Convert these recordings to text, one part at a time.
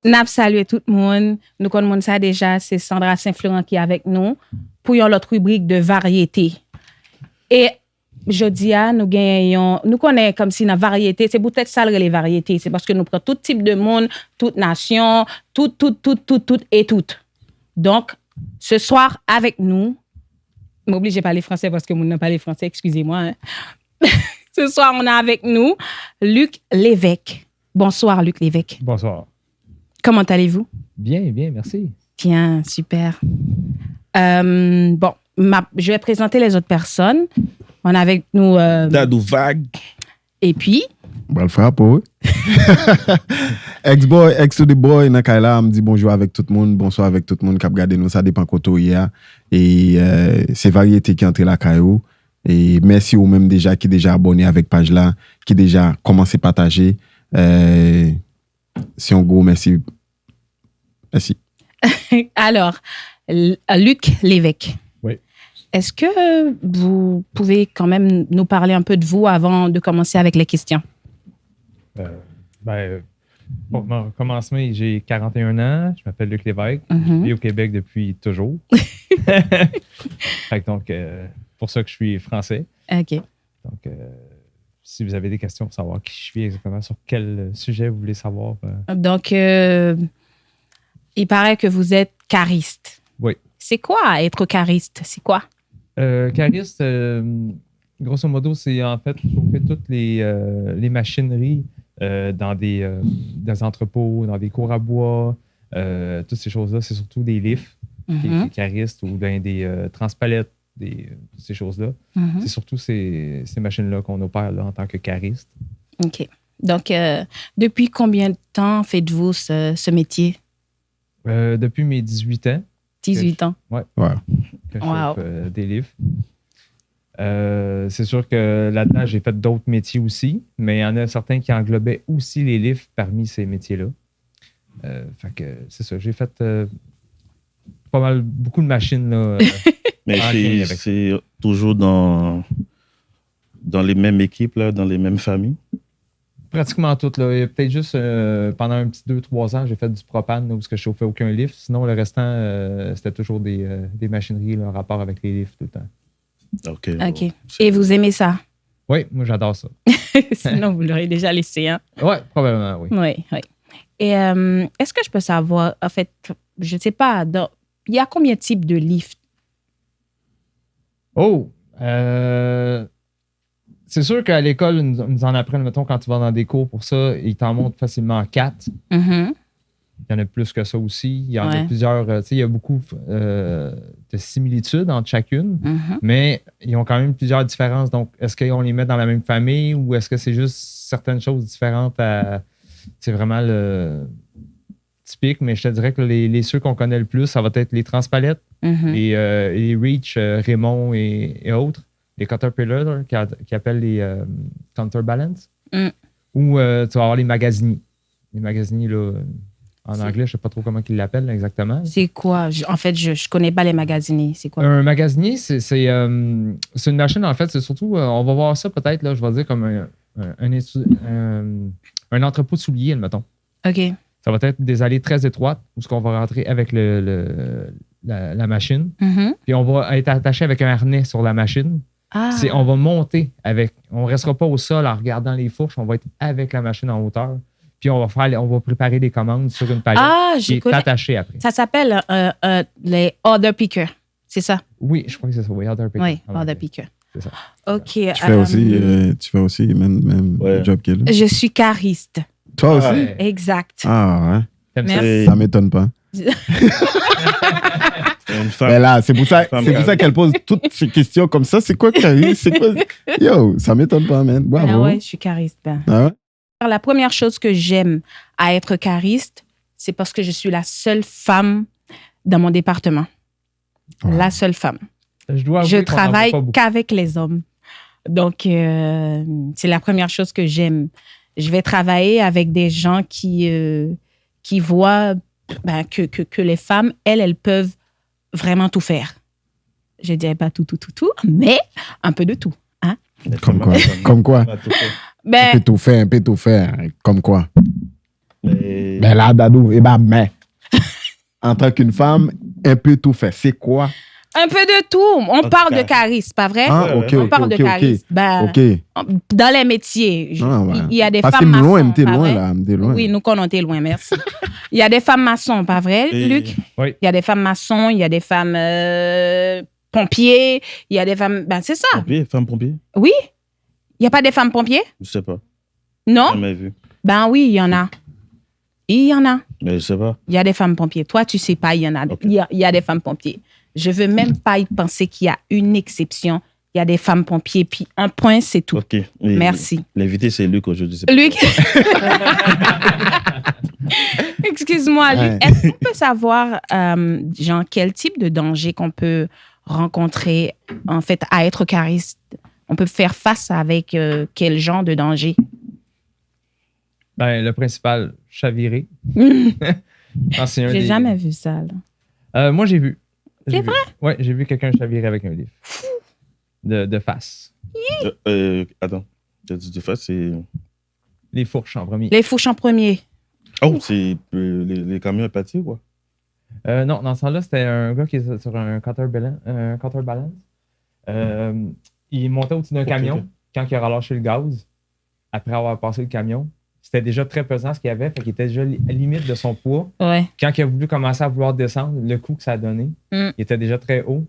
N'a salué tout le monde. Nous connaissons ça déjà. C'est Sandra Saint-Florent qui est avec nous pour une autre rubrique de variété. Et jeudi, nous connaissons comme si la variété, c'est peut-être ça les variétés. C'est parce que nous prenons tout type de monde, toute nation, tout et tout. Donc, ce soir, avec nous, je m'oblige à parler français parce que je n'ai pas parlé français, excusez-moi. Hein. Ce soir, on a avec nous Luc Lévesque. Bonsoir, Luc Lévesque. Bonsoir. Comment allez-vous? Bien, merci. Bien, super. Je vais présenter les autres personnes. On a avec nous... Dadou Vague. Et puis... Bon, le frappe, Ex-boy, ex-to-the-boy, Nakaila, me dit bonjour avec tout le monde, bonsoir avec tout le monde qui a regardé nous, ça dépend quand hier. Et c'est variété qui entre la caillou. Et merci aux même déjà qui déjà abonné avec page là, qui déjà commencé à partager. C'est un gros merci. Merci. Alors, Luc Lévesque. Oui. Est-ce que vous pouvez quand même nous parler un peu de vous avant de commencer avec les questions? Pour mon commencement, j'ai 41 ans. Je m'appelle Luc Lévesque. Je vis au Québec depuis toujours. Donc, pour ça que je suis français. OK. Donc, si vous avez des questions pour savoir qui je suis exactement, sur quel sujet vous voulez savoir. Donc, il paraît que vous êtes cariste. Oui. C'est quoi être cariste? C'est quoi? Cariste, grosso modo, c'est en fait chauffer toutes les machineries dans des entrepôts, dans des cours à bois, toutes ces choses-là. C'est surtout des lifts, des caristes ou des transpalettes, ces choses-là. C'est surtout ces machines-là qu'on opère là, en tant que cariste. OK. Donc, depuis combien de temps faites-vous ce métier? Depuis mes 18 ans. 18 ans? Oui. Ouais. Que je chauffe des lifts. C'est sûr que là-dedans, j'ai fait d'autres métiers aussi, mais il y en a certains qui englobaient aussi les lifts parmi ces métiers-là. Fait que c'est ça, j'ai fait beaucoup de machines. Là, Mais c'est toujours dans les mêmes équipes, là, dans les mêmes familles? Pratiquement toutes. Là. Il y a peut-être juste pendant un petit 2-3 ans, j'ai fait du propane là, parce que je chauffais aucun lift. Sinon, le restant, c'était toujours des machineries là, en rapport avec les lifts tout le temps. OK. Et vous aimez ça? Oui, moi, j'adore ça. Sinon, vous l'aurez déjà laissé, hein? Oui, probablement, oui. Oui. Et est-ce que je peux savoir, en fait, je ne sais pas, il y a combien de types de lifts? C'est sûr qu'à l'école, ils nous en apprennent, mettons, quand tu vas dans des cours pour ça, ils t'en montrent facilement 4. Mm-hmm. Il y en a plus que ça aussi. Il y en a plusieurs. Tu sais, il y a beaucoup de similitudes entre chacune, mais ils ont quand même plusieurs différences. Donc, est-ce qu'on les met dans la même famille ou est-ce que c'est juste certaines choses différentes c'est vraiment le typique, mais je te dirais que les ceux qu'on connaît le plus, ça va être les transpalettes, les Reach, Raymond et autres, les Caterpillar là, qui appellent les Counterbalance, ou tu vas avoir les Magasini. Les Magasini, là, en anglais, je ne sais pas trop comment ils l'appellent exactement. C'est quoi? En fait, je ne connais pas les Magasini. C'est quoi? Un Magasini, c'est une machine, en fait, c'est surtout, on va voir ça peut-être, là, je vais dire comme un entrepôt de souliers, admettons. OK. Ça va être des allées très étroites où on va rentrer avec la machine. Puis on va être attaché avec un harnais sur la machine. On va monter avec. On ne restera pas au sol en regardant les fourches. On va être avec la machine en hauteur. Puis on va préparer des commandes sur une palette qui est attachée après. Ça s'appelle les order pickers. C'est ça? Oui, je crois que c'est ça. Oui, order picker. Oui, order picker. C'est ça. OK. Tu fais aussi même job qu'elle. Je suis cariste. Toi aussi? Ouais. Exact. Ah ouais. Merci. Ça m'étonne pas. Une femme. Mais là, c'est pour ça qu'elle pose toutes ces questions comme ça. C'est quoi cariste? C'est quoi? Yo, ça m'étonne pas, man. Bravo. Ah ouais, je suis cariste. Ah ouais? La première chose que j'aime à être cariste, c'est parce que je suis la seule femme dans mon département. Ouais. La seule femme. Je travaille qu'avec les hommes. Donc, c'est la première chose que j'aime. Je vais travailler avec des gens qui voient que les femmes, elles peuvent vraiment tout faire. Je ne dirais pas tout, mais un peu de tout. Hein? Comme quoi? Un peu tout faire. Comme quoi? Mais Ben là, Dadou, mais en tant qu'une femme, un peu tout fait. C'est quoi? Un peu de tout. On parle de charisme, pas vrai? Ah, ok, On parle de charisme. Ben, dans les métiers, il y a des femmes maçons. T'es loin, là. T'es loin. Oui, nous connaissons loin, merci. Il y a des femmes maçons, pas vrai, Luc? Oui. Il y a des femmes maçons, il y a des femmes pompiers, il y a des femmes... Ben, c'est ça. Femmes pompiers? Oui. Il n'y a pas des femmes pompiers? Je sais pas. Non? Jamais vu. Ben oui, il y en a. Il y en a. Mais je sais pas. Il y a des femmes pompiers. Toi, tu sais pas, il y en a. Okay. Il y a des femmes pompiers. Je veux même pas y penser qu'il y a une exception. Il y a des femmes pompiers, puis un point, c'est tout. OK. Merci. L'invité, c'est Luc aujourd'hui. Luc? Excuse-moi, Luc. Est-ce qu'on peut savoir, genre, quel type de danger qu'on peut rencontrer, en fait, à être chariste? On peut faire face avec quel genre de danger? Ben, le principal, chavirer. J'ai jamais vu ça, là. Moi, j'ai vu. C'est vrai? Oui, j'ai vu quelqu'un chavirer avec un livre. De face. Attends. De face, c'est... Les fourches en premier. Les fourches en premier. Oh, c'est les camions épatés, quoi? Non, dans ce temps-là, c'était un gars qui est sur un counterbalance. Il montait au-dessus d'un camion quand il a relâché le gaz. Après avoir passé le camion, c'était déjà très pesant ce qu'il y avait, fait qu'il était déjà limite de son poids. Ouais. Quand il a voulu commencer à vouloir descendre, le coup que ça a donné, il était déjà très haut.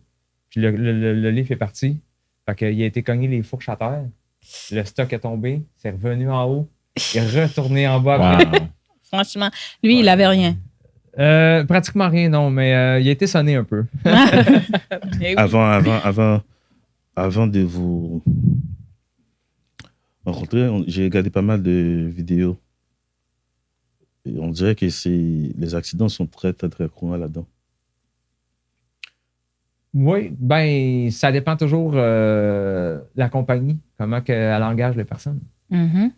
Puis le livre est parti. Fait qu'il a été cogné les fourches à terre. Le stock est tombé, c'est revenu en haut, il est retourné en bas. Wow. Franchement, lui, il avait rien. Pratiquement rien, non, mais il a été sonné un peu. Oui. Avant de vous rencontrer, j'ai regardé pas mal de vidéos. Et on dirait que les accidents sont très, très, très courants là-dedans. Oui, ben, ça dépend toujours la compagnie, comment elle engage les personnes. Mm-hmm.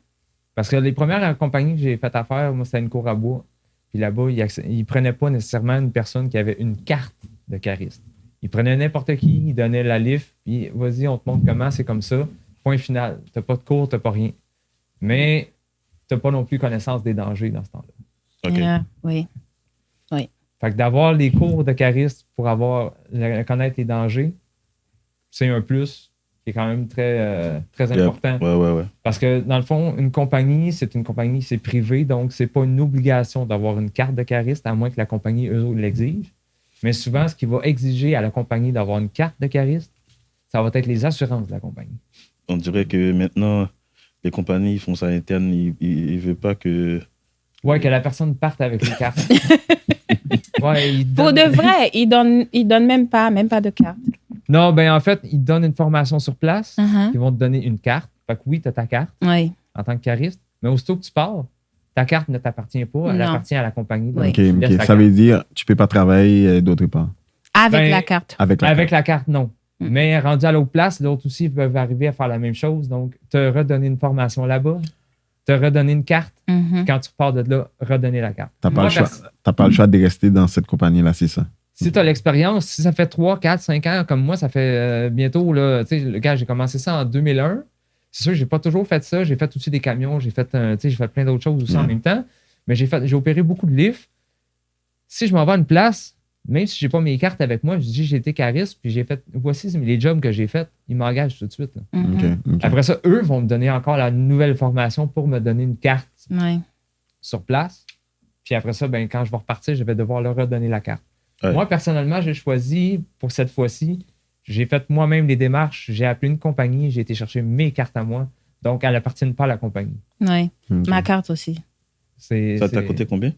Parce que les premières compagnies que j'ai fait affaire, moi, c'était une cour à bois. Puis là-bas, ils ne prenaient pas nécessairement une personne qui avait une carte de chariste. Ils prenaient n'importe qui, ils donnaient la livre, puis vas-y, on te montre comment, c'est comme ça. Point final. Tu n'as pas de cours, tu n'as pas rien. Mais tu n'as pas non plus connaissance des dangers dans ce temps-là. OK. Oui. Fait que d'avoir les cours de chariste pour connaître les dangers, c'est un plus qui est quand même très, très important. Ouais. Parce que dans le fond, une compagnie, c'est privé, donc c'est pas une obligation d'avoir une carte de chariste, à moins que la compagnie, eux, l'exige. Mais souvent, ce qui va exiger à la compagnie d'avoir une carte de chariste, ça va être les assurances de la compagnie. On dirait que maintenant, les compagnies font ça interne, ils veulent pas que... Ouais, que la personne parte avec les cartes. Ouais, Pour de vrai, ils donnent même pas de carte. Non, ben en fait, ils donnent une formation sur place. Uh-huh. Ils vont te donner une carte. Fait que oui, tu as ta carte Oui. en tant que chariste, mais aussitôt que tu pars, ta carte ne t'appartient pas, elle Non. appartient à la compagnie. Oui. Donc, OK. laisse ta Ça carte. veut dire tu peux pas travailler d'autre part. Avec Ben, la carte. Avec la carte, non. Mais rendu à l'autre place, l'autre aussi peuvent arriver à faire la même chose. Donc, te redonner une formation là-bas, te redonner une carte. Mhm. Quand tu repars de là, redonner la carte. T'as pas, Moi, le choix, t'as pas le choix de rester dans cette compagnie-là, c'est ça. Si tu as l'expérience, si ça fait 3, 4, 5 ans, comme moi, ça fait bientôt, là, tu sais, le gars, j'ai commencé ça en 2001. C'est sûr, j'ai pas toujours fait ça. J'ai fait aussi des camions, j'ai fait plein d'autres choses aussi en même temps. Mais j'ai opéré beaucoup de lifts. Si je m'en vais à une place, même si j'ai pas mes cartes avec moi, je dis j'ai été chariste, puis j'ai fait, voici les jobs que j'ai faits, ils m'engagent tout de suite. Là. Mhm. OK. Après ça, eux vont me donner encore la nouvelle formation pour me donner une carte Oui. sur place. Puis après ça, ben, quand je vais repartir, je vais devoir leur redonner la carte. Ouais. Moi, personnellement, j'ai choisi, pour cette fois-ci, j'ai fait moi-même les démarches, j'ai appelé une compagnie, j'ai été chercher mes cartes à moi. Donc, elles n'appartiennent pas à la compagnie. Oui. OK. Ma carte aussi. Ça t'a coûté combien?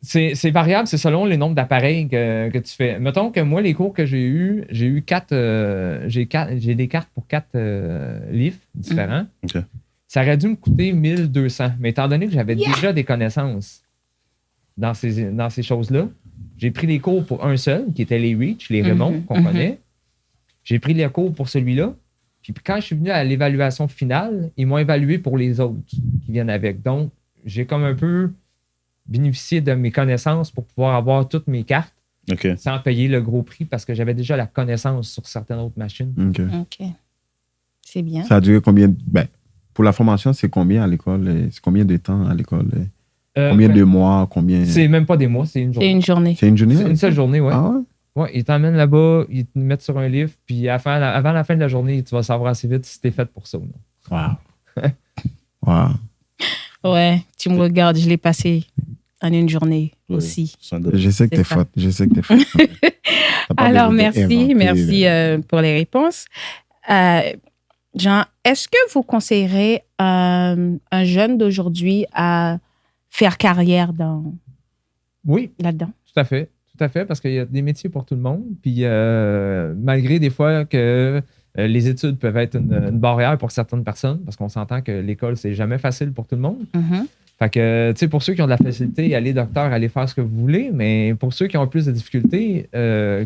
C'est variable, c'est selon les nombres d'appareils que tu fais. Mettons que moi, les cours que j'ai eu j'ai des cartes pour 4 livres différents. OK. Ça aurait dû me coûter 1200. Mais étant donné que j'avais déjà des connaissances dans ces choses-là, j'ai pris les cours pour un seul, qui était les Reach, les Raymond, qu'on connaît. J'ai pris les cours pour celui-là. Puis quand je suis venu à l'évaluation finale, ils m'ont évalué pour les autres qui viennent avec. Donc, j'ai comme un peu bénéficié de mes connaissances pour pouvoir avoir toutes mes cartes OK. sans payer le gros prix parce que j'avais déjà la connaissance sur certaines autres machines. OK. OK. C'est bien. Ça a duré combien? Ben, pour la formation, c'est combien à l'école? C'est combien de temps à l'école? Combien de mois? Combien? C'est même pas des mois, c'est une journée. C'est une journée. C'est une journée? C'est une seule journée, ouais. Ah ouais? Ouais, ils t'emmènent là-bas, ils te mettent sur un livre, puis avant la fin de la journée, tu vas savoir assez vite si t'es fait pour ça ou non. Wow. Wow. Ouais, tu me regardes, je l'ai passé en une journée aussi. Je sais que t'es ça. faute. Je sais que t'es faute. T'as pas Alors, besoin d'inventer, merci là. pour les réponses. Jean, est-ce que vous conseillerez un jeune d'aujourd'hui à faire carrière Oui, là-dedans? tout à fait. Tout à fait, parce qu'il y a des métiers pour tout le monde. Puis malgré des fois que les études peuvent être une barrière pour certaines personnes, parce qu'on s'entend que l'école, c'est jamais facile pour tout le monde. Mhm. Fait que, tu sais, pour ceux qui ont de la facilité, allez docteur, allez faire ce que vous voulez, mais pour ceux qui ont plus de difficultés,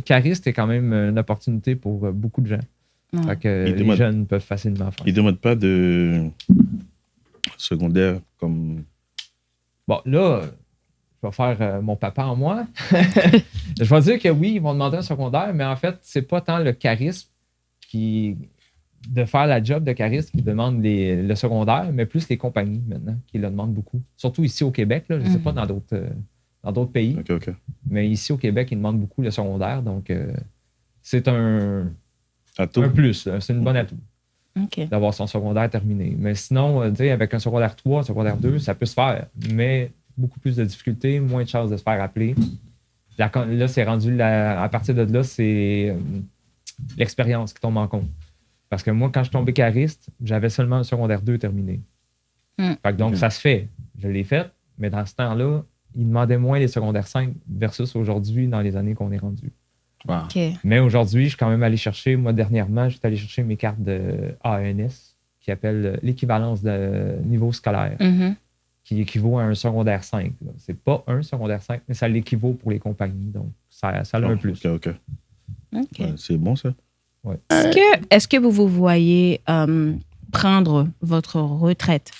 cariste est quand même une opportunité pour beaucoup de gens. Ouais. Fait que les jeunes peuvent facilement faire. Ils ne demandent pas de secondaire comme... Bon, là, je vais faire mon papa en moi. Je vais dire que oui, ils vont demander un secondaire, mais en fait, c'est pas tant le charisme de faire la job de charisme qui demande le secondaire, mais plus les compagnies maintenant qui le demandent beaucoup. Surtout ici au Québec, là, je ne sais pas dans d'autres pays, OK. mais ici au Québec, ils demandent beaucoup le secondaire, donc c'est un Atout. plus, là, c'est une bonne atout OK. d'avoir son secondaire terminé. Mais sinon, tu sais, avec un secondaire 3, un secondaire 2, ça peut se faire, mais beaucoup plus de difficultés, moins de chances de se faire appeler. Là, c'est rendu, à partir de là, c'est l'expérience qui tombe en compte. Parce que moi, quand je suis tombé cariste, j'avais seulement un secondaire 2 terminé. Fait que donc, ça se fait. Je l'ai fait, mais dans ce temps-là, ils demandaient moins les secondaires 5 versus aujourd'hui dans les années qu'on est rendu. Wow. OK. Mais aujourd'hui, je suis quand même allé chercher, moi, dernièrement, j'étais allé chercher mes cartes de AENS, qui appelle l'équivalence de niveau scolaire, Mhm. qui équivaut à un secondaire 5. Là. C'est pas un secondaire 5, mais ça l'équivaut pour les compagnies. Donc, ça a un plus. OK. OK. Ouais, c'est bon, ça. Ouais. Est-ce que vous voyez prendre votre retraite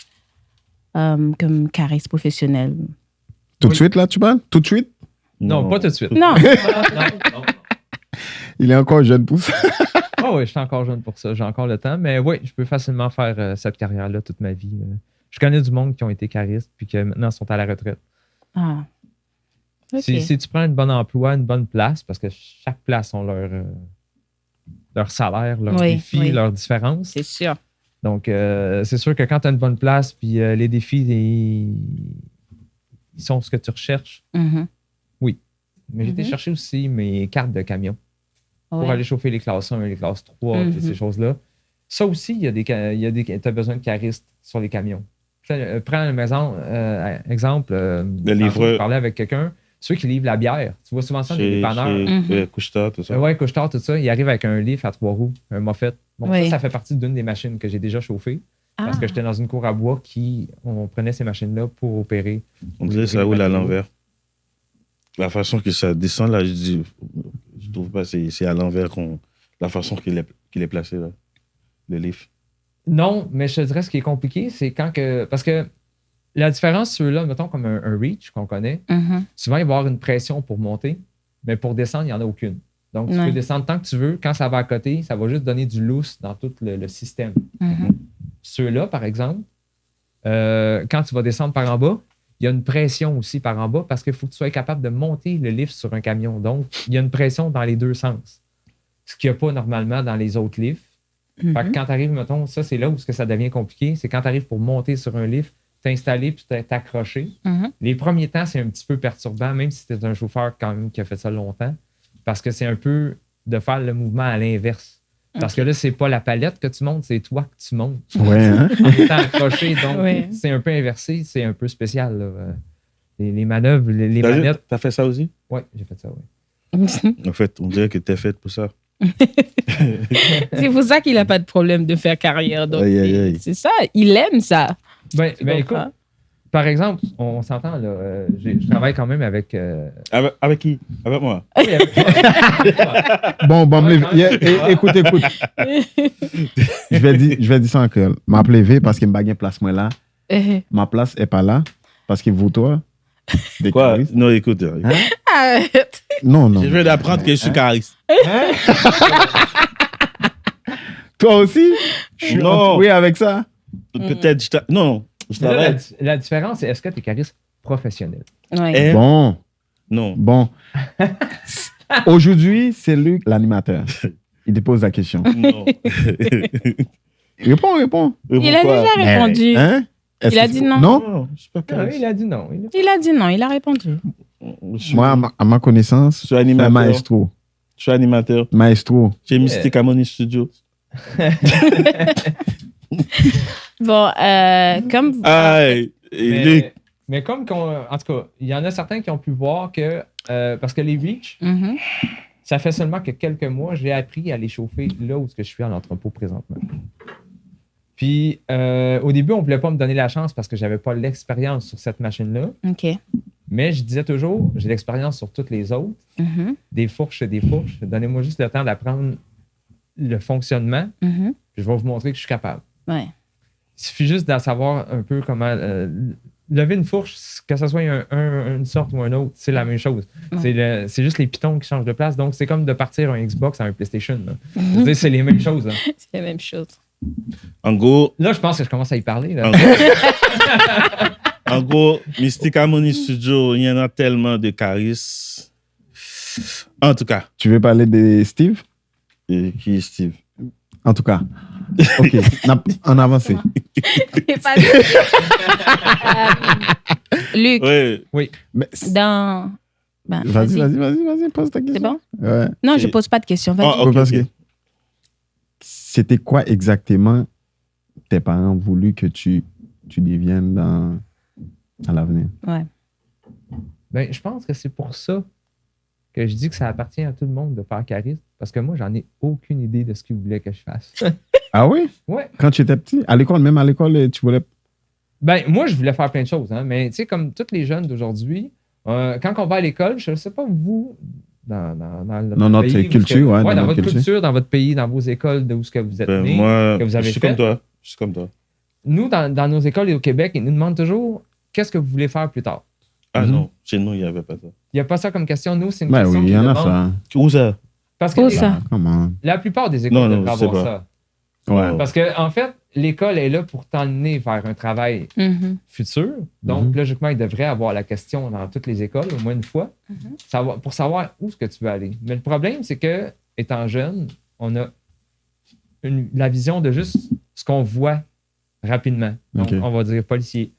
comme cariste professionnel? Tout de suite, là, tu parles? Tout de suite? Non, pas tout de suite. Non. non. Il est encore jeune pour ça. Oh oui, je suis encore jeune pour ça. J'ai encore le temps. Mais oui, je peux facilement faire cette carrière-là toute ma vie. Je connais du monde qui ont été caristes puis qui maintenant sont à la retraite. Ah. OK. Si tu prends un bon emploi, une bonne place, parce que chaque place a leur salaire, leurs défis, leurs différences. C'est sûr. Donc, c'est sûr que quand tu as une bonne place puis les défis, ils sont ce que tu recherches. Mhm. Oui. Mais j'ai été chercher aussi mes cartes de camion. Pour Ouais. aller chauffer les classes 1 et les classes 3, toutes ces choses-là. Ça aussi, tu as besoin de caristes sur les camions. Prends un exemple, Le livreur. je parlais avec quelqu'un, ceux qui livrent la bière. Tu vois souvent ça dans les dépanneurs. Couche-tard, tout ça. Ouais, couche-tard, tout ça. Ils arrivent avec un lift à 3 roues, un Moffett. Bon, Oui. ça fait partie d'une des machines que j'ai déjà chauffées. Parce que j'étais dans une cour à bois on prenait ces machines-là pour opérer. On dirait que ça roule à l'envers. La façon que ça descend, là, je trouve pas, c'est à l'envers la façon qu'il est placé, là, le lift. Non, mais je te dirais, ce qui est compliqué, c'est parce que la différence, ceux-là, mettons comme un reach qu'on connaît, Mhm. souvent, il va y avoir une pression pour monter, mais pour descendre, il n'y en a aucune. Donc, tu peux descendre tant que tu veux. Quand ça va à côté, ça va juste donner du loose dans tout le système. Mhm. Ceux-là, par exemple, quand tu vas descendre par en bas, il y a une pression aussi par en bas parce qu'il faut que tu sois capable de monter le lift sur un camion. Donc, il y a une pression dans les deux sens. Ce qu'il n'y a pas normalement dans les autres lifts. Fait que quand tu arrives, mettons, ça, c'est là où ça devient compliqué. C'est quand tu arrives pour monter sur un lift, t'installer puis t'accrocher. Mhm. Les premiers temps, c'est un petit peu perturbant, même si t'es un chauffeur quand même qui a fait ça longtemps, parce que c'est un peu de faire le mouvement à l'inverse. Parce que là, c'est pas la palette que tu montes, c'est toi que tu montes. Ouais, hein? En étant accroché, donc Ouais. c'est un peu inversé, c'est un peu spécial. Là. Les manœuvres, les manettes. T'as fait ça aussi? Oui, j'ai fait ça, oui. En fait, on dirait que t'es faite pour ça. C'est pour ça qu'il n'a pas de problème de faire carrière. Donc, Aïe, aïe, aïe. c'est ça, il aime ça. Ben, Tu écoute, comprends? par exemple, on s'entend, là, je travaille quand même avec... Avec qui? Avec moi? oui, avec- Bon, Ouais, me lever. Écoute. Je vais dire ça encore. M'a levé parce qu'il me bague place moi là. Ma place est pas là parce que vous, toi, des Quoi? caristes. Non, écoute. Arrête. Non. Je viens d'apprendre que je suis cariste. Toi aussi? Je suis Non. entouré avec ça. Peut-être, non, je Là, travaille. la différence, c'est est-ce que tu es charisme professionnel. Ouais. Bon. Non. Bon. Aujourd'hui, c'est Luc, l'animateur. Il te pose la question. Non. Réponds. Il a déjà répondu. Hein? Il a dit non. Non? Je suis pas Ah, carré. oui, il a dit non. Il a dit non, il a répondu. Moi, à ma connaissance, suis c'est un animateur. maestro. Je suis animateur. Maestro. J'ai Mystic Harmony Studio. Bon, comme... Mais comme en tout cas, il y en a certains qui ont pu voir que parce que les Reach, Mhm. ça fait seulement que quelques mois, j'ai appris à les chauffer là où je suis en entrepôt présentement. Puis au début, on ne voulait pas me donner la chance parce que j'avais pas l'expérience sur cette machine-là. OK. Mais je disais toujours, j'ai l'expérience sur toutes les autres. Mhm. Des fourches. Donnez-moi juste le temps d'apprendre le fonctionnement. Mhm. Puis je vais vous montrer que je suis capable. Ouais. Il suffit juste d'en savoir un peu comment lever une fourche, que ce soit une sorte ou un autre, c'est la même chose. Ouais. C'est juste les pitons qui changent de place. Donc, c'est comme de partir un Xbox à un PlayStation. Là. Je veux dire, c'est les mêmes choses. Là. C'est la même chose. En gros, Là, je pense que je commence à y parler. Là. En gros, Mystic Harmony Studio, il y en a tellement de charisme. En tout cas, Tu veux parler de Steve? qui est Steve? En tout cas. OK. En avancé. C'est pas... Luc, Oui. Mais, dans... Ben, vas-y, pose ta question. C'est bon? Ouais. Non, je pose pas de questions. Vas-y. Oh, ok, Parce ok. que c'était quoi exactement tes parents voulu que tu deviennes à l'avenir? Ouais. Ben, je pense que c'est pour ça que je dis que ça appartient à tout le monde de faire charisme. Parce que moi, j'en ai aucune idée de ce qu'ils voulaient que je fasse. Ah oui? Ouais. Quand tu étais petit? Même à l'école, tu voulais... Ben, moi, je voulais faire plein de choses. Hein, mais tu sais, comme tous les jeunes d'aujourd'hui, quand on va à l'école, je ne sais pas vous, dans notre pays, culture, ouais, dans dans votre notre culture, dans votre pays, dans vos écoles, de où ce que vous êtes nés, Moi, que vous avez je suis fait. comme toi. Je suis comme toi. Nous, dans nos écoles et au Québec, ils nous demandent toujours qu'est-ce que vous voulez faire plus tard. Ah non, chez nous, il n'y avait pas ça. Il n'y a pas ça comme question. Nous, c'est une Ben question oui, il qui y en a demande. ça. Où ça? Parce que Où ça? Comment? la plupart des écoles Non, non, devraient je sais avoir pas. ça. Ouais. Parce que, en fait, l'école est là pour t'emmener vers un travail Mhm. futur. Donc, logiquement, il devrait avoir la question dans toutes les écoles, au moins une fois, pour savoir où est-ce que tu veux aller. Mais le problème, c'est que, étant jeune, on a la vision de juste ce qu'on voit rapidement. Donc, Ok. on va dire policier,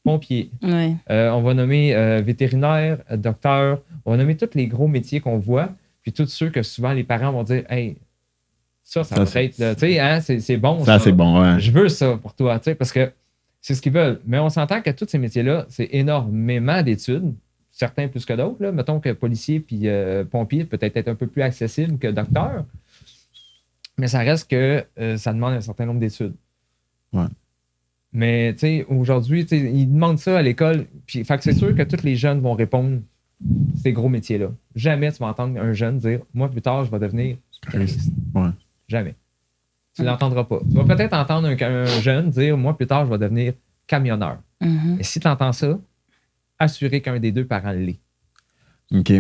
pompier, Ouais. on va nommer vétérinaire, docteur, on va nommer tous les gros métiers qu'on voit, puis tous ceux que souvent les parents vont dire « Hey, ça va c'est- être, tu sais, hein, c'est bon. Ça, c'est bon, ouais. Je veux ça pour toi, tu sais, parce que c'est ce qu'ils veulent. Mais on s'entend que tous ces métiers-là, c'est énormément d'études, certains plus que d'autres. Là. Mettons que policier puis pompier peut-être être un peu plus accessible que docteur, mais ça reste que ça demande un certain nombre d'études. Ouais. Mais tu sais, aujourd'hui, tu sais, ils demandent ça à l'école, puis fait que c'est sûr que tous les jeunes vont répondre ces gros métiers-là. Jamais tu vas entendre un jeune dire « Moi, plus tard, je vais devenir cariste. » Ouais. Jamais. Tu ne l'entendras pas. Tu vas peut-être entendre un jeune dire « Moi, plus tard, je vais devenir camionneur. Mhm. Et si tu entends ça, assurer qu'un des deux parents l'est. OK.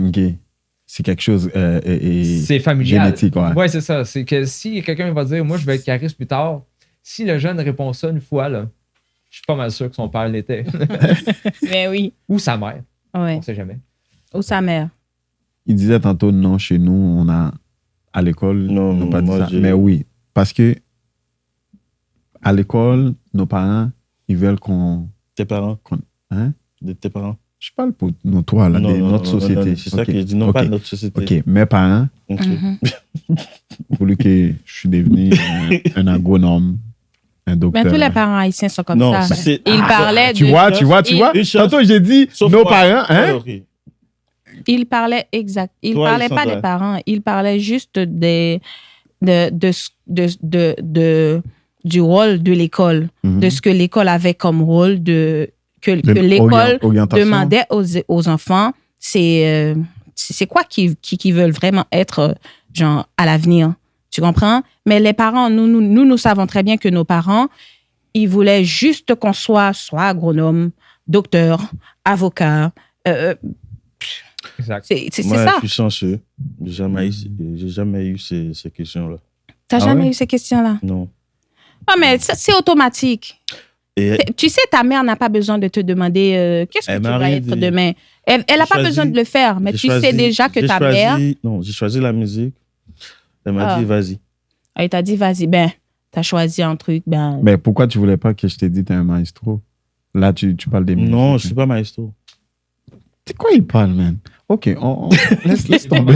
C'est quelque chose C'est familial. génétique, ouais. Ouais, c'est ça. C'est que si quelqu'un va dire « Moi, je vais être cariste plus tard », si le jeune répond ça une fois, là, je suis pas mal sûr que son père l'était. Mais oui. Ou sa mère. Ouais. On sait jamais. Ou sa mère. Il disait tantôt, non, chez nous, on a, à l'école, Non, on n'a pas dit moi, ça. j'ai- Mais oui, parce que à l'école, nos parents, ils veulent qu'on... Tes parents? Hein? De tes parents? Je parle pour nous, toi, là, Non, non, notre non, société. non, c'est ça Ok. que je dis. Non, Ok. pas notre société. OK, mes parents Ok. Mhm. voulaient que je suis devenu un agronome, un docteur. Mais tous les parents haïtiens sont comme Non, ça. c'est- Ils parlaient Tu de... vois? Une chose- Tantôt, j'ai dit, Sauf nos moi. parents, hein? Alors, ok. Il parlait, exact. Il Toi, parlait pas Alexandra. des parents. Il parlait juste du rôle de l'école, Mhm. de ce que l'école avait comme rôle, que De l'école orientation. demandait aux enfants. C'est quoi qui veulent vraiment être genre à l'avenir. Tu comprends? Mais les parents, nous savons très bien que nos parents, ils voulaient juste qu'on soit agronome, docteur, avocat. Exact. C'est Moi, ça. je suis chanceux. J'ai jamais eu ces questions-là. T'as Ah jamais ouais? eu ces questions-là? Non. Ah, mais ça, c'est automatique. Et Tu sais, ta mère n'a pas besoin de te demander qu'est-ce que Elle tu m'a vas rien être dit. demain. Elle n'a pas besoin de le faire, mais tu sais déjà que ta mère... Non, j'ai choisi la musique. Elle m'a dit, vas-y. Elle t'a dit, vas-y, t'as choisi un truc, Mais pourquoi tu voulais pas que je t'ai dit t'es un maestro? Là, tu parles des musiques. Non, je suis pas maestro. C'est quoi il parle, man? OK, laisse tomber.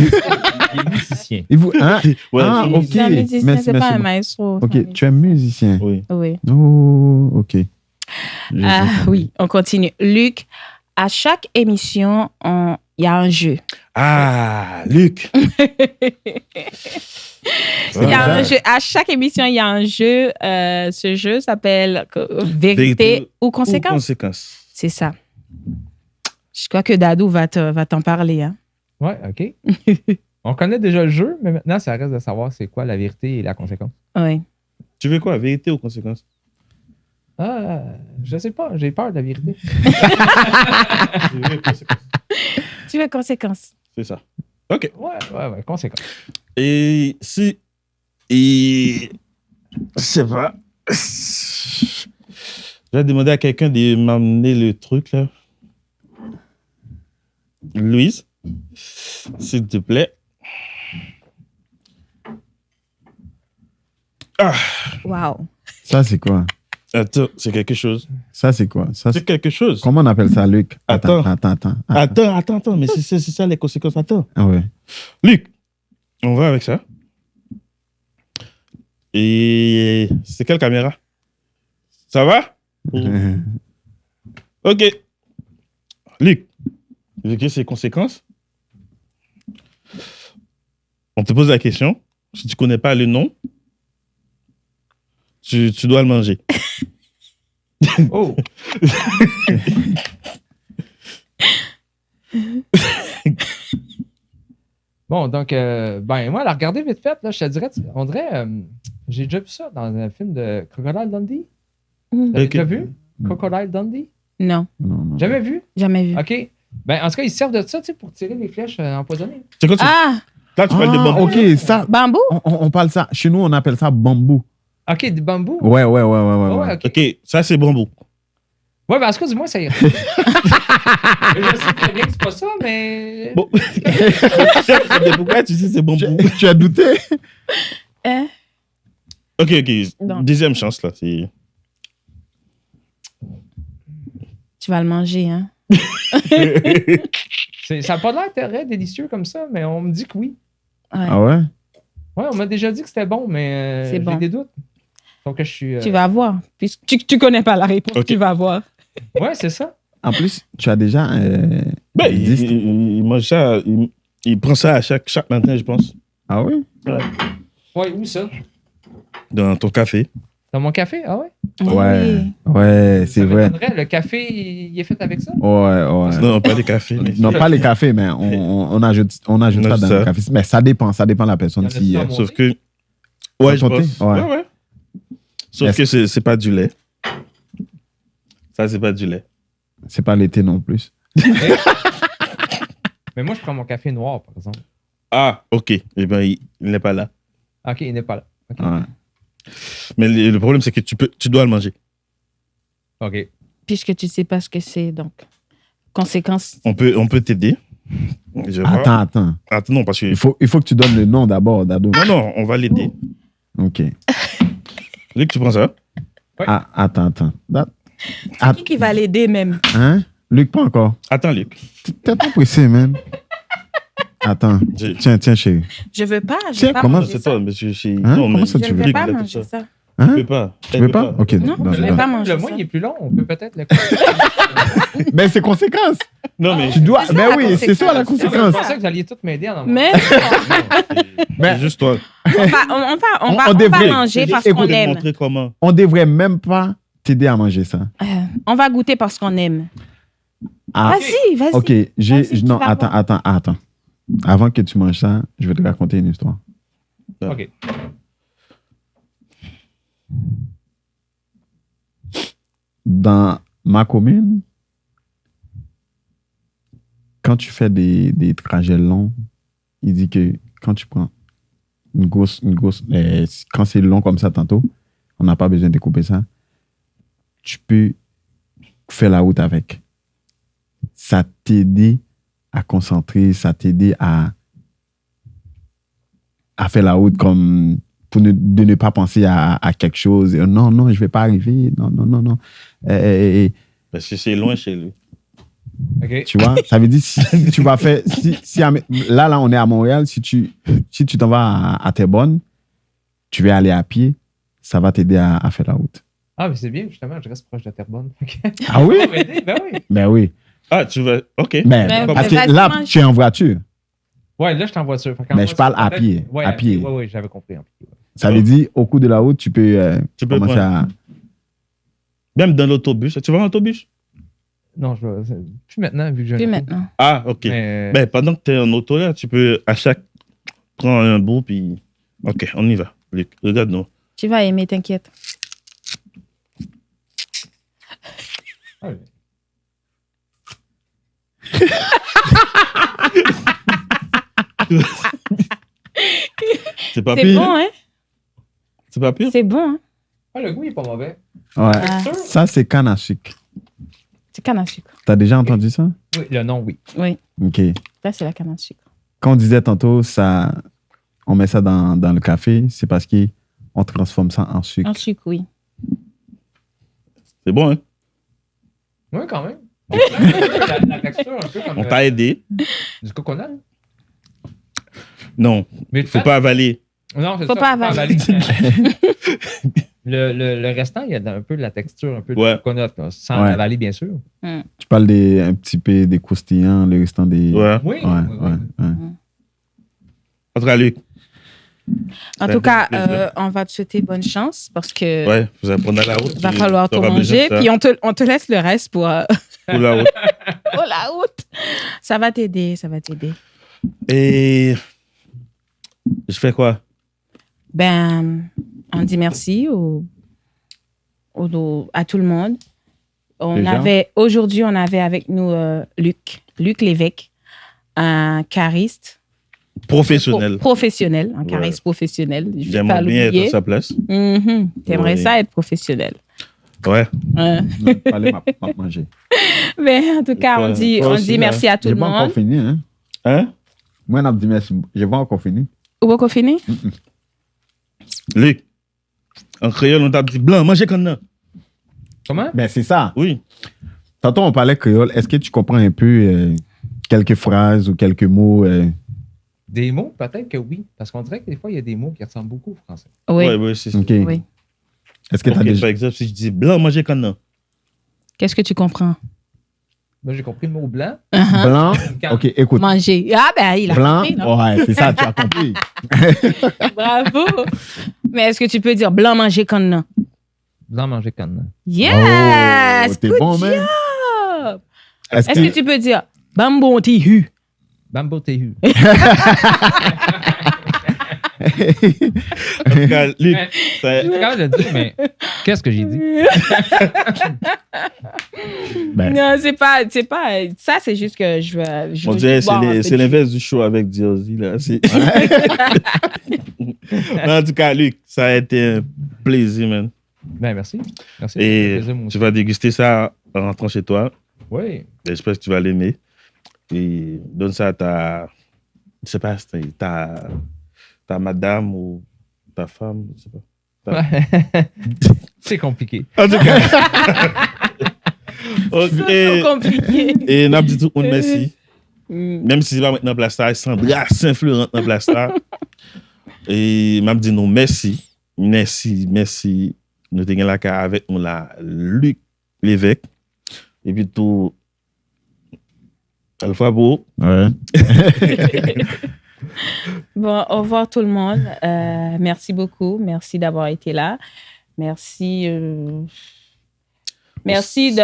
Il est musicien. Et vous, hein? Ouais, OK. C'est un musicien, Merci, c'est pas merci. un maestro. OK, tu es musicien. Oui. Oui. Oh, OK. Oui, on continue. Luc, à chaque émission, il y a un jeu. Ah, Luc. Il y a un jeu. À chaque émission, il y a un jeu. Ce jeu s'appelle Vérité ou Conséquence. C'est ça. Je crois que Dadou va t'en parler. Hein. Ouais, OK. On connaît déjà le jeu, mais maintenant, ça reste de savoir c'est quoi la vérité et la conséquence. Oui. Tu veux quoi, vérité ou conséquence? Je sais pas, j'ai peur de la vérité. Tu veux conséquence? C'est ça. OK. Ouais, conséquence. Et si... Et... Je sais pas. Je vais demander à quelqu'un de m'amener le truc, là. Louise, s'il te plaît. Ah! Wow. Ça, c'est quoi? Attends, c'est quelque chose. Ça, c'est quoi? Ça, C'est quelque chose. Comment on appelle ça, Luc? Attends. Attends. Mais c'est ça les conséquences. Attends. Ah ouais. Luc, on va avec ça. Et c'est quelle caméra? Ça va? OK. Luc, vu que c'est conséquences, on te pose la question. Si tu connais pas le nom, tu dois le manger. Oh! Bon, donc, moi, la regarder vite fait, là, je te dirais, on dirait, j'ai déjà vu ça dans un film de Crocodile Dundee. T'as déjà vu? Crocodile Dundee? Non. Jamais vu? Jamais vu. OK. En tout cas, ils servent de ça, tu sais, pour tirer les flèches empoisonnées. C'est quoi, Ah! là, tu parles de bambou. OK, ça. Bambou? On parle ça. Chez nous, on appelle ça bambou. OK, du bambou? Ouais. Ouais, OK. OK, ça, c'est bambou. Ouais, en tout cas, dis-moi, ça ira. Je sais très bien que c'est pas ça, mais... Bon. Pourquoi tu dis c'est bambou? Tu as douté? OK. Non. Deuxième chance, là. C'est... Tu vas le manger, hein? Ça n'a pas l'air très délicieux comme ça, mais on me dit que oui. Ouais. Ah ouais? Ouais, on m'a déjà dit que c'était bon, mais C'est bon. j'ai des doutes. Donc, je suis... Tu vas voir. Puisque tu connais pas la réponse, Ok. tu vas voir. Ouais, c'est ça. En plus, tu as déjà... il mange ça, il prend ça à chaque matin, je pense. Ah oui? Ouais, où ça? Dans ton café. Dans mon café? Ah ouais? Ouais, c'est Ça vrai. m'étonnerait, le café, il est fait avec ça? Ouais. Non, pas des cafés. Mais... Non, pas les cafés, mais on ajoute ça dans le café. Mais ça dépend de la personne. Il y en a Si, ça, Sauf que... Ouais, je pense. Ouais. Sauf que c'est pas du lait. Ça, c'est pas du lait. c'est pas l'été non plus. Mais moi, je prends mon café noir, par exemple. Ah, OK. Eh bien, il n'est pas là. OK, il n'est pas là. OK. Ouais. Mais le problème, c'est que tu dois le manger. OK. Puisque tu sais pas ce que c'est, donc. Conséquence. On peut t'aider. Je vois. Attends. Attends, non, parce que... Il faut que tu donnes le nom d'abord, Dado. Non, on va l'aider. OK. Luc, tu prends ça? Ouais. Ah, attends. C'est qui va l'aider même? Hein? Luc, pas encore. Attends, Luc. T'es pas pressé, man. Attends. Tiens, chérie. Je veux pas. Je Tiens, veux pas comment- manger C'est ça. toi, monsieur. Hein? Non, Comment mais ça, Je tu ne veux? veux pas Luc, manger ça. Tu Hein? peux pas. Tu veux pas? OK. Non, bon, je vais bon. pas manger Le mien, ça. il est plus long. On peut peut-être le... Mais c'est conséquence. Non, mais... Tu dois. C'est ça, Mais la oui, c'est ça la Je conséquence. pensais que vous alliez tous m'aider en Mais C'est juste toi. on va devrait. manger parce Écoute, qu'on Je vais te aime. montrer comment. On devrait même pas t'aider à manger ça. On va goûter parce qu'on aime. Ah, Vas-y. OK. Vas-y, Non, tu vas voir. attends. Avant que tu manges ça, je vais te raconter une histoire. OK. Dans ma commune, quand tu fais des trajets longs, il dit que quand tu prends une grosse quand c'est long comme ça tantôt, on n'a pas besoin de couper ça. tu peux faire la route avec. Ça t'aide à concentrer, ça t'aide à faire la route comme de ne pas penser à quelque chose. Non, je vais pas arriver. Non. Parce que c'est loin chez lui. OK. Tu vois, ça veut dire si tu vas faire. Là, on est à Montréal. Si tu t'en vas à Terrebonne, tu vas aller à pied, ça va t'aider à faire la route. Ah, mais c'est bien, justement, je reste proche de Terrebonne. Ah oui? Ben oui. Ben oui. Ah, tu vas. OK. Ben, parce que là, facilement, tu es en voiture. Ouais, là, je suis en voiture. Mais je parle à pied. Ouais, À pied. Ouais, j'avais compris. Ça veut dire, au cours de la route, tu peux commencer prendre. à. Même dans l'autobus. Tu vas en autobus? Non, je vais. Plus maintenant, vu que j'ai. Plus maintenant. Ah, OK. Mais... Ben, pendant que tu es en auto, là, tu peux à chaque. Prendre un bout, puis. OK, on y va. Luc, regarde-nous. Tu vas aimer, t'inquiète. Ah, oui. C'est pas C'est pire. bon, hein? C'est pas pire? C'est bon, hein? Ah, le goût, il est pas mauvais. Ouais. Ah. Ça, c'est canne à sucre. C'est canne à sucre. T'as déjà entendu ça? Oui, le nom, oui. Oui, OK. ça, c'est la canne à sucre. Quand on disait tantôt, on met ça dans le café, c'est parce qu'on transforme ça en sucre. En sucre, oui. C'est bon, hein? Oui, quand même. La texture, un peu comme On t'a aidé. du coconut. Non, Mais faut pas avaler. Non, c'est Faut ça, pas avaler. le restant, il y a un peu de la texture, un peu de Ouais. coconut, là, sans Ouais. avaler, bien sûr. Tu parles un petit peu des croustillants, le restant des. Ouais. Oui, Ouais, oui, ouais, oui. ouais. En tout cas, Luc. En Ça tout fait cas, plaisir. on va te souhaiter bonne chance parce que Ouais, vous allez prendre la route. va falloir tout T'auras besoin manger. de ça Puis on te laisse le reste pour pour la route. la route. Ça va t'aider, ça va t'aider. Et je fais quoi? Ben, on dit merci à tout le monde. Aujourd'hui, on avait avec nous Luc Lévesque, un chariste. Professionnel. Professionnel, un Ouais. chariste professionnel. Je vais pas J'aimerais bien être à l'oublier. sa place. T'aimerais Ouais. ça être professionnel. Ouais. Fallait m'a manger. Mais en tout cas, Toi- on dit toi aussi, merci là. à tout J'ai le pas encore monde. fini, hein? Hein? Moi, on a dit merci. J'ai pas encore fini. Où est-ce qu'on finit? Luc, en créole, on t'a dit blanc, mangez comme ça. Comment? Ben, c'est ça. Oui. Tantôt, on parlait créole. Est-ce que tu comprends un peu quelques phrases ou quelques mots? Des mots, peut-être que oui. Parce qu'on dirait que des fois, il y a des mots qui ressemblent beaucoup au français. Oui. Ouais, c'est ça. OK. Oui. Est-ce que tu as Ok, déjà. par exemple, si je dis blanc, mangez comme ça. Qu'est-ce que tu comprends? Moi, j'ai compris le mot blanc. Blanc? OK, écoute. Manger. Ah, ben, il a Blanc? compris, non? Ouais, c'est ça, tu as compris. Bravo. Mais est-ce que tu peux dire blanc manger comme non? Blanc manger canne. Yes! Oh, t'es Good bon, man. job! Est-ce Est-ce que tu peux dire bambon tihu? Bambo tehu. En tout cas, Luc, Mais- ça- Je suis capable de le dire, mais qu'est-ce que j'ai dit? Ben, Non, c'est pas. Ça, c'est juste que je veux. on dirait que c'est l'inverse du show avec Diosy, là. Mais en tout cas, Luc, ça a été un plaisir, man. Ben, merci. Merci. Et Plaisir, moi aussi. tu vas déguster ça en rentrant chez toi. Oui. J'espère que tu vas l'aimer. Et donne ça à ta. Je sais pas, ta madame ou ta femme, je sais pas. C'est compliqué. En tout cas. C'est trop compliqué. Et n'a dit tout le monde merci. Mm. Même si c'est pas maintenant place ça, Sandra Saint-Florent dans place ça. Et m'a dit non merci. Merci. Nous avons la carte avec nous là, Luc Lévesque. Et puis tout Alpha Beau. ouais. Bon, au revoir tout le monde. Merci beaucoup. Merci d'avoir été là. Merci. Merci de.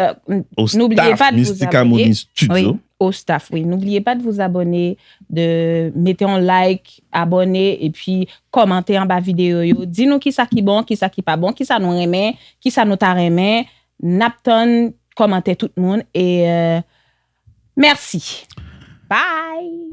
Au N'oubliez staff pas de vous Mystic abonner. Harmony Studio. Oui, au staff, oui. N'oubliez pas de vous abonner, de mettre un like, abonner et puis commenter en bas vidéo. Yo. Dis-nous qui ça qui bon, qui ça qui pas bon, qui ça nous remet, qui ça nous t'a remet. Napton, commentez tout le monde et merci. Bye!